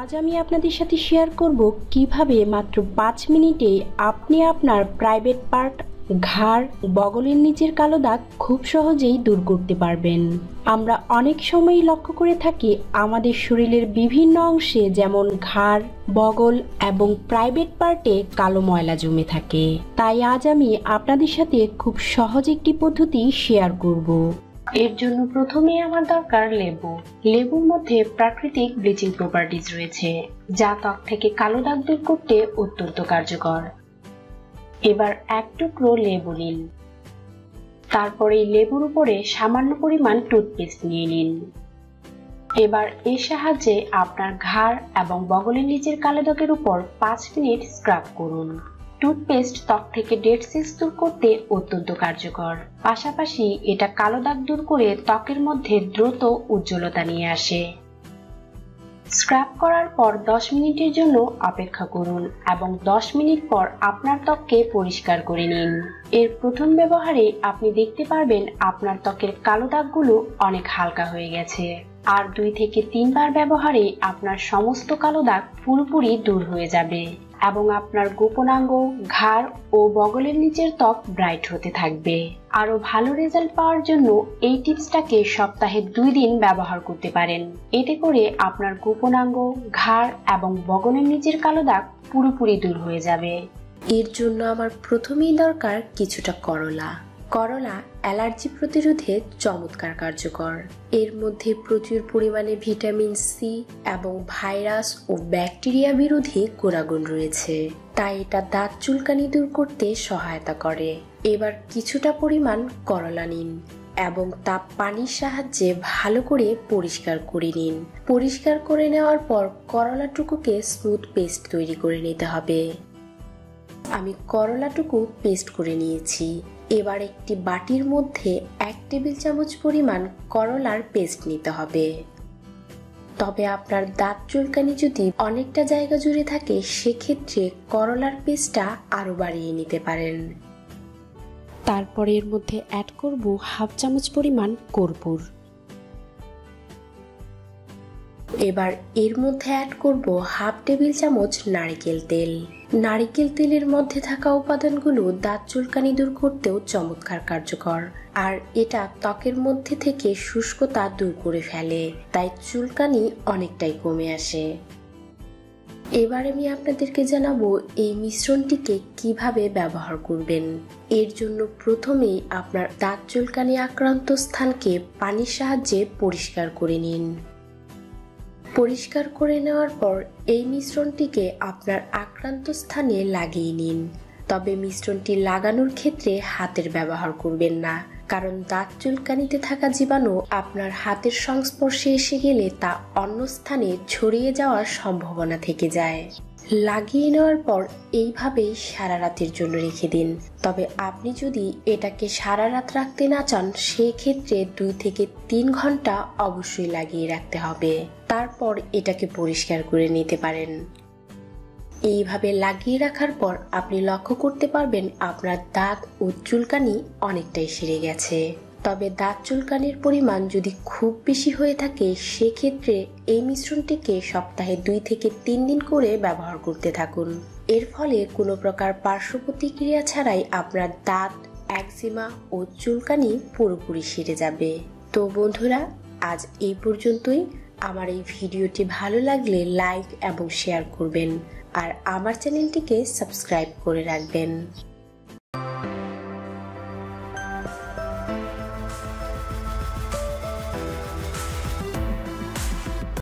আজ আমি আপনাদের সাথে শেয়ার করব কিভাবে মাত্র 5 মিনিটে আপনি আপনার প্রাইভেট পার্ট, ঘাড়, বগলের নিচের কালো দাগ খুব সহজেই দূর করতে পারবেন। আমরা অনেক সময়ই লক্ষ্য করে থাকি আমাদের শরীরের বিভিন্ন অংশে যেমন ঘাড়, বগল এবং প্রাইভেট পার্টে কালো ময়লা জমে থাকে। তাই আজ আমি আপনাদের সাথে খুব সহজ একটি পদ্ধতি শেয়ার করব। এর জন্য প্রথমেই আমার দরকার লেবু। লেবুর মধ্যে প্রাকৃতিক ব্লিচিং প্রপার্টিজ রয়েছে, যা ত্বক থেকে কালো দাগ দূর করতে অত্যন্ত কার্যকর। এবার এক টুকরো লেবু নিন। তারপরে লেবুর উপরে সামান্য পরিমাণ টুথপেস্ট নিয়ে নিন। এবার এর সাহায্যে আপনার ঘাড় এবং বগলের নিচের কালো দাগের উপর 5 মিনিট স্ক্রাব করুন। টুথপেস্ট ত্বক থেকে ডেড সেলস দূর করতে অত্যন্ত কার্যকর। পাশাপাশি এটা কালো দাগ দূর করে ত্বকের মধ্যে দ্রুত উজ্জ্বলতা নিয়ে আসে। স্ক্রাব করার পর 10 মিনিটের জন্য অপেক্ষা করুন এবং 10 মিনিট পর আপনার ত্বককে পরিষ্কার করে নিন। এর প্রথম ব্যবহারে আপনি দেখতে পারবেন আপনার ত্বকের কালো দাগগুলো অনেক হালকা হয়ে গেছে। আর 2 থেকে 3 বার ব্যবহারে আপনার সমস্ত কালো দাগ পুরোপুরি দূর হয়ে যাবে এবং আপনার গোপনাঙ্গ, ঘাড় ও বগলের নিচের ত্বক ব্রাইট হতে থাকবে। আরো ভালো রেজাল্ট পাওয়ার জন্য এই টিপসটাকে সপ্তাহে 2 দিন ব্যবহার করতে পারেন। এতে করে আপনার গোপনাঙ্গ, ঘাড় এবং বগলের নিচের কালো দাগ পুরোপুরি দূর হয়ে যাবে। এর জন্য আমার প্রথমেই দরকার কিছুটা করলা। করলা অ্যালার্জি প্রতিরোধে চমৎকার কার্যকর। এর মধ্যে প্রচুর পরিমাণে ভিটামিন সি এবং ভাইরাস ও ব্যাকটেরিয়া বিরোধী গুণাগুণ রয়েছে, তাই এটা দাঁত চুলকানি দূর করতে সহায়তা করে। এবার কিছুটা পরিমাণ করলা নিন এবং তা পানির সাহায্যে ভালো করে পরিষ্কার করে নিন। পরিষ্কার করে নেওয়ার পর করলাটুকুকে স্মুথ পেস্ট তৈরি করে নিতে হবে। আমি করলাটুকু পেস্ট করে নিয়েছি। এবার একটি বাটির মধ্যে 1 টেবিল চামচ পরিমাণ করলার পেস্ট নিতে হবে। তবে আপনার দাঁত চুলকানি যদি অনেকটা জায়গা জুড়ে থাকে, সেক্ষেত্রে করলার পেস্টটা আরো বাড়িয়ে নিতে পারেন। তারপরে এর মধ্যে অ্যাড করব হাফ চামচ পরিমাণ কর্পূর। এবার এর মধ্যে অ্যাড করব হাফ টেবিল চামচ নারকেল তেল। নারকেল তেলের মধ্যে থাকা উপাদানগুলো দাঁত চুলকানি দূর করতেও চমৎকার কার্যকর, আর এটা ত্বকের মধ্যে থেকে শুষ্কতা দূর করে ফেলে, তাই চুলকানি অনেকটাই কমে আসে। এবার আমি আপনাদেরকে জানাবো এই মিশ্রণটিকে কিভাবে ব্যবহার করবেন। এর জন্য প্রথমেই আপনার দাঁত চুলকানি আক্রান্ত স্থানকে পানির সাহায্যে পরিষ্কার করে নিন। পরিষ্কার করে নেওয়ার পর এই মিশ্রণটিকে আপনার আক্রান্ত স্থানে লাগিয়ে নিন। তবে মিশ্রণটি লাগানোর ক্ষেত্রে হাতের ব্যবহার করবেন না, কারণ দাঁত চুলকানিতে থাকা জীবাণু আপনার হাতের সংস্পর্শে এসে গেলে তা অন্য স্থানে ছড়িয়ে যাওয়ার সম্ভাবনা থেকে যায়। লাগিয়ে নেওয়ার পর এইভাবেই সারা রাতের জন্য রেখে দিন। তবে আপনি যদি এটাকে সারা রাত রাখতে না চান, সেক্ষেত্রে 2 থেকে 3 ঘন্টা অবশ্যই লাগিয়ে রাখতে হবে। তারপর এটাকে পরিষ্কার করে নিতে পারেন। এইভাবে লাগিয়ে রাখার পর আপনি লক্ষ্য করতে পারবেন আপনার দাঁত ও চুলকানি অনেকটাই সেরে গেছে। তবে দাঁত চুলকানির পরিমাণ যদি খুব বেশি হয়ে থাকে, সেক্ষেত্রে এই মিশ্রণটিকে সপ্তাহে 2 থেকে 3 দিন করে ব্যবহার করতে থাকুন। এর ফলে কোনো প্রকার পার্শ্ব প্রতিক্রিয়া ছাড়াই আপনার দাঁত, একজিমা ও চুলকানি পুরোপুরি সেরে যাবে। তো বন্ধুরা, আজ এই পর্যন্তই। আমার এই ভিডিওটি ভালো লাগলে লাইক এবং শেয়ার করবেন, আর আমার চ্যানেলটিকে সাবস্ক্রাইব করে রাখবেন।